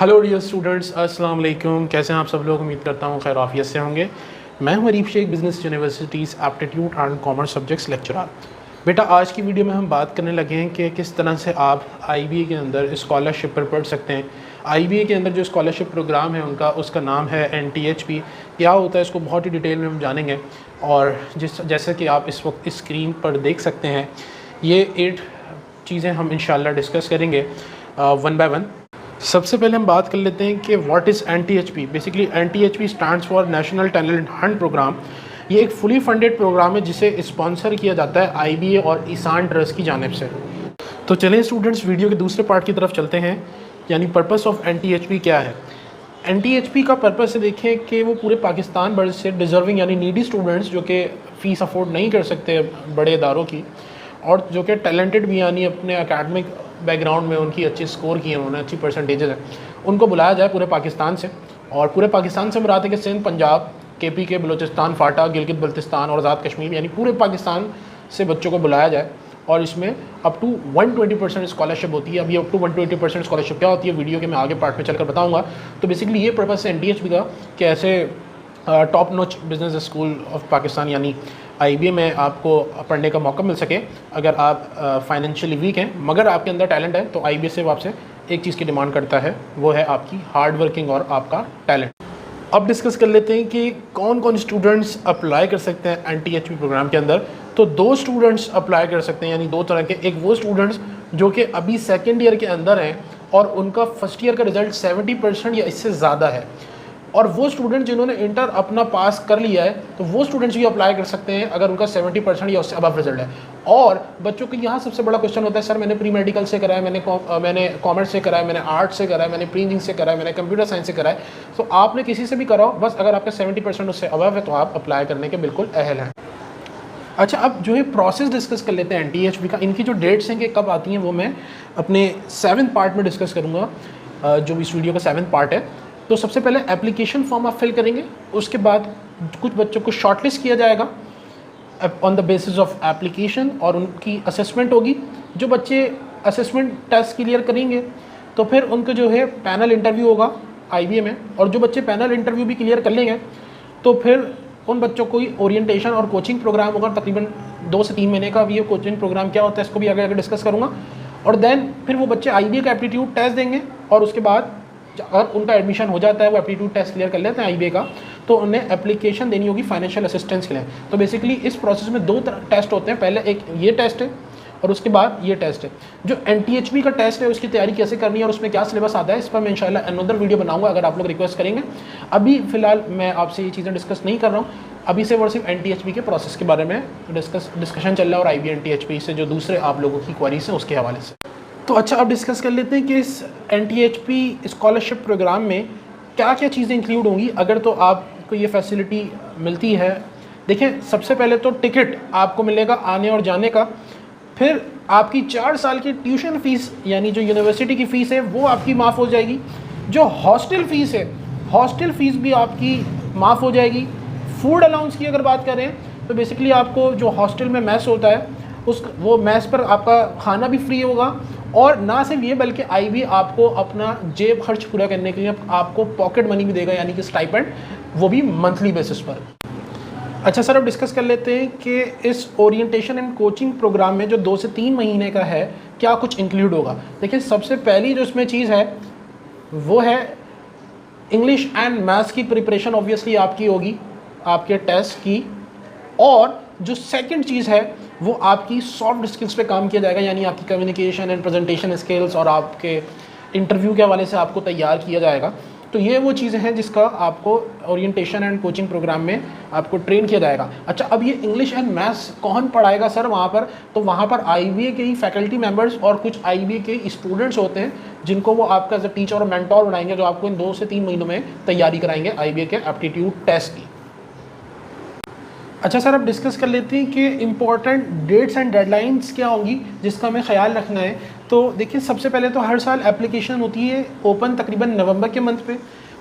Hello dear students, अस्सलाम वालेकुम। कैसे हैं आप सब लोग? उम्मीद करता हूँ खैर आफियत से होंगे। मैं हूँ Arif Shaikh, business universities aptitude and commerce subjects lecturer. बेटा, आज की वीडियो में हम बात करने लगे हैं कि किस तरह से आप IBA के अंदर स्कॉलरशिप पर पढ़ सकते हैं। IBA के अंदर जो स्कॉलरशिप प्रोग्राम है उसका नाम है NTHP। क्या होता है इसको बहुत ही डिटेल में हम जानेंगे। और जैसे कि आप इस वक्त स्क्रीन पर देख सकते हैं, ये 8 चीज़ें हम इंशाल्लाह डिस्कस करेंगे वन बाय वन। सबसे पहले हम बात कर लेते हैं कि what is NTHP। Basically NTHP stands for national talent hunt program. ये एक फुली फंडेड प्रोग्राम है जिसे स्पॉन्सर किया जाता है IBA और ईसान ट्रस्ट की जानिब से। तो चलें स्टूडेंट्स, वीडियो के दूसरे पार्ट की तरफ चलते हैं, यानी पर्पस ऑफ NTHP क्या है। NTHP का पर्पस से देखें कि वो पूरे पाकिस्तान भर से डिज़र्विंग यानी नीडी स्टूडेंट्स जो कि फ़ीस अफोर्ड नहीं कर सकते बड़े इदारों की, और जो कि टैलेंटेड भी यानी अपने एकेडमिक बैकग्राउंड में उनकी अच्छी स्कोर की है, उन्होंने अच्छी परसेंटेजेस हैं, उनको बुलाया जाए पूरे पाकिस्तान से। और पूरे पाकिस्तान से मुराद है कि सिंध, पंजाब, KPK, बलूचिस्तान, फाटा, गिलगित बल्तिस्तान और आज़ाद कश्मीर, यानी पूरे पाकिस्तान से बच्चों को बुलाया जाए। और इसमें अप टू 120% स्कॉलरशिप होती है। अभी अप टू 120% स्कॉलरशिप क्या होती है वीडियो के मैं आगे पार्ट में चलकर बताऊँगा। तो बेसिकली ये पर्पस है NTHP का कि ऐसे top notch business school of Pakistan यानी IBA में आपको पढ़ने का मौका मिल सके। अगर आप फाइनेंशियली वीक हैं मगर आपके अंदर टैलेंट है, तो IBA से आपसे एक चीज़ की डिमांड करता है, वो है आपकी हार्ड वर्किंग और आपका टैलेंट। अब डिस्कस कर लेते हैं कि कौन कौन स्टूडेंट्स अप्लाई कर सकते हैं NTHP प्रोग्राम के अंदर। तो 2 स्टूडेंट्स अप्लाई कर सकते हैं, यानी 2 तरह के। एक वो स्टूडेंट्स जो कि अभी सेकेंड ईयर के अंदर हैं और उनका फर्स्ट ईयर का रिज़ल्ट 70% या इससे ज़्यादा है, और वो स्टूडेंट जिन्होंने इंटर अपना पास कर लिया है, तो वो स्टूडेंट्स भी अप्लाई कर सकते हैं अगर उनका 70% या उससे अबव रिजल्ट है। और बच्चों को यहाँ सबसे बड़ा क्वेश्चन होता है, सर मैंने प्री मेडिकल से करा है, मैंने कॉमर्स से करा है, मैंने आर्ट्स से करा है, मैंने प्री इंजीनियरिंग से करा है, मैंने कंप्यूटर साइंस से करा है। तो आपने किसी से भी कराओ, बस अगर आपका 70% उससे अबव है तो आप अप्लाई करने के बिल्कुल अहल हैं। अच्छा, अब जो है प्रोसेस डिस्कस कर लेते हैं NTHP का। इनकी जो डेट्स हैं कि कब आती हैं वो मैं अपने 7th पार्ट में डिस्कस करूँगा, जो इस वीडियो का 7th पार्ट है। तो सबसे पहले एप्लीकेशन फॉर्म आप फिल करेंगे, उसके बाद कुछ बच्चों को शॉर्टलिस्ट किया जाएगा on the basis of application, और उनकी असेसमेंट होगी। जो बच्चे असेसमेंट टेस्ट क्लियर करेंगे तो फिर उनको जो है पैनल इंटरव्यू होगा IBA में, और जो बच्चे पैनल इंटरव्यू भी क्लियर कर लेंगे तो फिर उन बच्चों को ओरिएंटेशन और कोचिंग प्रोग्राम होगा, तकरीबन 2 से 3 महीने का। भी ये कोचिंग प्रोग्राम क्या होता है इसको भी आगे डिस्कस करूँगा। और देन फिर वो बच्चे IBA का एप्टीट्यूड टेस्ट देंगे, और उसके बाद अगर उनका एडमिशन हो जाता है, वो एप्टीट्यूड टेस्ट क्लियर कर लेते हैं IBA का, तो उन्हें एप्लीकेशन देनी होगी फाइनेंशियल असिस्टेंस के लिए। तो बेसिकली इस प्रोसेस में 2 टेस्ट होते हैं, पहले एक ये टेस्ट है और उसके बाद ये टेस्ट है। जो NTHP का टेस्ट है उसकी तैयारी कैसे करनी है और उसमें क्या सिलेबस आता है, इस पर मैं इंशाल्लाह अनदर वीडियो बनाऊंगा अगर आप लोग रिक्वेस्ट करेंगे। अभी फ़िलहाल मैं आपसे ये चीज़ें डिस्कस नहीं कर रहा हूँ, अभी से वो सिर्फ NTHP के प्रोसेस के बारे में डिस्कशन चल रहा है, और IBA NTHP से जो दूसरे आप लोगों की क्वेरीज हैं उसके हवाले से। तो अच्छा, अब डिस्कस कर लेते हैं कि इस NTHP स्कॉलरशिप प्रोग्राम में क्या क्या चीज़ें इंक्लूड होंगी अगर तो आपको ये फैसिलिटी मिलती है। देखें, सबसे पहले तो टिकट आपको मिलेगा आने और जाने का, फिर आपकी 4 साल की ट्यूशन फ़ीस यानी जो यूनिवर्सिटी की फ़ीस है वो आपकी माफ़ हो जाएगी। जो हॉस्टल फ़ीस है, हॉस्टल फ़ीस भी आपकी माफ़ हो जाएगी। फूड अलाउंस की अगर बात करें तो बेसिकली आपको जो हॉस्टल में मैस होता है वो मैस पर आपका खाना भी फ्री होगा। और ना सिर्फ ये बल्कि IBA आपको अपना जेब खर्च पूरा करने के लिए आपको पॉकेट मनी भी देगा, यानी कि स्टाइपेंड, वो भी मंथली बेसिस पर। अच्छा सर, अब डिस्कस कर लेते हैं कि इस ओरिएंटेशन एंड कोचिंग प्रोग्राम में जो 2 से 3 महीने का है क्या कुछ इंक्लूड होगा। देखिए, सबसे पहली जो इसमें चीज़ है वो है इंग्लिश एंड मैथ्स की प्रिपरेशन ऑब्वियसली आपकी होगी, आपके टेस्ट की। और जो सेकंड चीज़ है वो आपकी सॉफ्ट स्किल्स पे काम किया जाएगा, यानी आपकी कम्युनिकेशन एंड प्रेजेंटेशन स्किल्स, और आपके इंटरव्यू के हवाले से आपको तैयार किया जाएगा। तो ये वो चीज़ें हैं जिसका आपको ओरिएंटेशन एंड कोचिंग प्रोग्राम में आपको ट्रेन किया जाएगा। अच्छा, अब ये इंग्लिश एंड मैथ्स कौन पढ़ाएगा सर वहाँ पर? तो वहाँ पर IBA के ही फैकल्टी मेम्बर्स और कुछ IBA के स्टूडेंट्स होते हैं जिनको वो आपका एज अ टीचर और मेंटोर बनाएंगे, जो आपको इन 2 से 3 महीनों में तैयारी कराएंगे IBA के एप्टीट्यूड टेस्ट की। अच्छा सर, अब डिस्कस कर लेते हैं कि इम्पॉर्टेंट डेट्स एंड डेडलाइंस क्या होंगी जिसका हमें ख्याल रखना है। तो देखिए, सबसे पहले तो हर साल एप्लीकेशन होती है ओपन तकरीबन नवंबर के मंथ पे।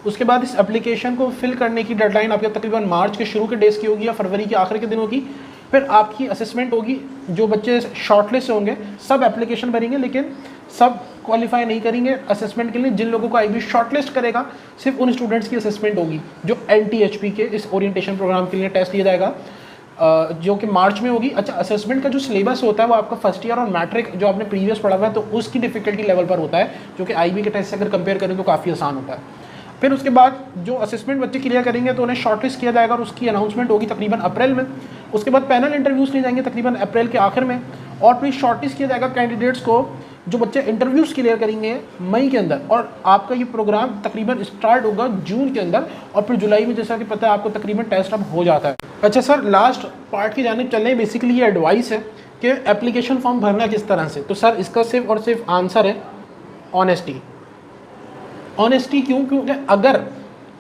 उसके बाद इस एप्लीकेशन को फिल करने की डेडलाइन आपके तकरीबन मार्च के शुरू के डेज की होगी या फरवरी के आखिर के दिन होगी। फिर आपकी असेसमेंट होगी, जो बच्चे शॉर्टलिस्ट होंगे सब एप्लीकेशन भरेंगे, लेकिन सब क्वालिफाई नहीं करेंगे असेसमेंट के लिए। जिन लोगों को आईबी शॉर्टलिस्ट करेगा सिर्फ उन स्टूडेंट्स की असेसमेंट होगी जो NTHP के इस ओरिएंटेशन प्रोग्राम के लिए टेस्ट लिया जाएगा, जो कि मार्च में होगी। अच्छा, असेसमेंट का जो सिलेबस होता है वो आपका फर्स्ट ईयर और मैट्रिक जो आपने प्रीवियस पढ़ा हुआ है तो उसकी डिफिकल्टी लेवल पर होता है, जो कि आईबी के टेस्ट से अगर कंपेयर करें तो काफ़ी आसान होता है। फिर उसके बाद जो असेसमेंट बच्चे क्लियर करेंगे तो उन्हें शॉर्टलिस्ट किया जाएगा और उसकी अनाउंसमेंट होगी तकरीबन अप्रैल में। उसके बाद पैनल इंटरव्यूज़ लिए जाएंगे तकरीबन अप्रैल के आखिर में, और फिर शॉर्टलिस्ट किया जाएगा कैंडिडेट्स को जो बच्चे इंटरव्यूज़ क्लियर करेंगे मई के अंदर, और आपका ये प्रोग्राम तकरीबन स्टार्ट होगा जून के अंदर, और फिर जुलाई में जैसा कि पता है आपको तकरीबन टेस्ट अब हो जाता है। अच्छा सर, लास्ट पार्ट की जानिब चल रहे हैं। बेसिकली ये एडवाइस है कि एप्लीकेशन फॉर्म भरना किस तरह से। तो सर इसका सिर्फ और सिर्फ आंसर है ऑनेस्टी। ऑनेस्टी क्यों? क्योंकि अगर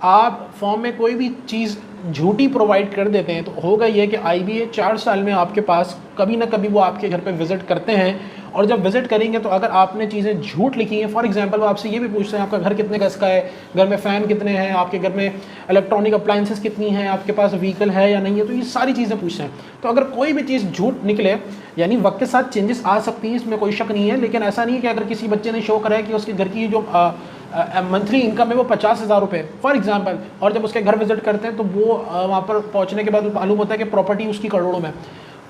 आप फॉर्म में कोई भी चीज़ झूठी प्रोवाइड कर देते हैं तो होगा ये कि IBA 4 साल में आपके पास कभी ना कभी वो आपके घर पे विज़िट करते हैं, और जब विज़िट करेंगे तो अगर आपने चीज़ें झूठ लिखी हैं, फॉर एग्जांपल वो आपसे ये भी पूछते हैं आपका घर कितने गज का है, घर में फ़ैन कितने हैं, आपके घर में इलेक्ट्रॉनिक अप्लाइंसेस कितनी हैं, आपके पास व्हीकल है या नहीं है, तो ये सारी चीज़ें पूछते हैं। तो अगर कोई भी चीज़ झूठ निकले, यानी वक्त के साथ चेंजेस आ सकती हैं, इसमें कोई शक नहीं है, लेकिन ऐसा नहीं है कि अगर किसी बच्चे ने शो करा है कि उसके घर की जो मंथली इनकम है वो 50,000 रुपये फॉर एग्जांपल, और जब उसके घर विजिट करते हैं तो वो वहाँ पर पहुँचने के बाद मालूम होता है कि प्रॉपर्टी उसकी करोड़ों में,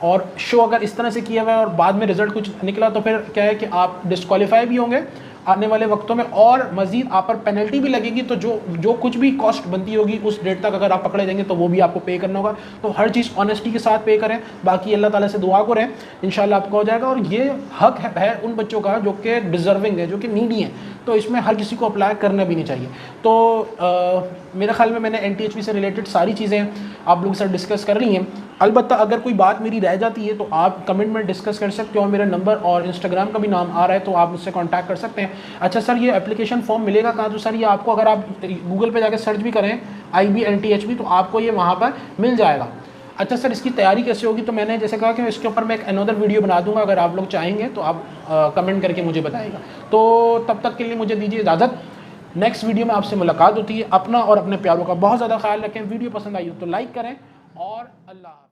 और शो अगर इस तरह से किया हुआ है और बाद में रिजल्ट कुछ निकला तो फिर क्या है कि आप डिस्क्वालीफाई भी होंगे आने वाले वक्तों में, और मज़ीद आप पर पेनल्टी भी लगेगी। तो जो कुछ भी कॉस्ट बनती होगी उस डेट तक अगर आप पकड़े जाएंगे तो वो भी आपको पे करना होगा। तो हर चीज़ ऑनेस्टी के साथ पे करें, बाकी अल्लाह ताला से दुआ करें, इंशाल्लाह आपको हो जाएगा। और ये हक है उन बच्चों का जो कि डिज़र्विंग है, जो कि नीडी हैं, तो इसमें हर किसी को अप्लाई करना भी नहीं चाहिए। तो मेरे ख्याल में मैंने NTHP से रिलेटेड सारी चीज़ें आप लोगों के साथ डिस्कस कर ली हैं। अलबत्ता अगर कोई बात मेरी रह जाती है तो आप कमेंट में डिस्कस कर सकते हो, और मेरा नंबर और इंस्टाग्राम का भी नाम आ रहा है तो आप मुझसे कांटेक्ट कर सकते हैं। अच्छा सर, ये एप्लीकेशन फॉर्म मिलेगा कहाँ? तो सर ये आपको अगर आप गूगल पे जाकर सर्च भी करें IB NTHP तो आपको ये वहाँ पर मिल जाएगा। अच्छा सर, इसकी तैयारी कैसे होगी? तो मैंने जैसे कहा कि इसके ऊपर मैं एक अनदर वीडियो बना दूंगा, अगर आप लोग चाहेंगे तो आप कमेंट करके मुझे बताइएगा। तो तब तक के लिए मुझे दीजिए इजाज़त, नेक्स्ट वीडियो में आपसे मुलाकात होती है। अपना और अपने प्यारों का बहुत ज़्यादा ख्याल रखें। वीडियो पसंद आई हो तो लाइक करें, और अल्लाह।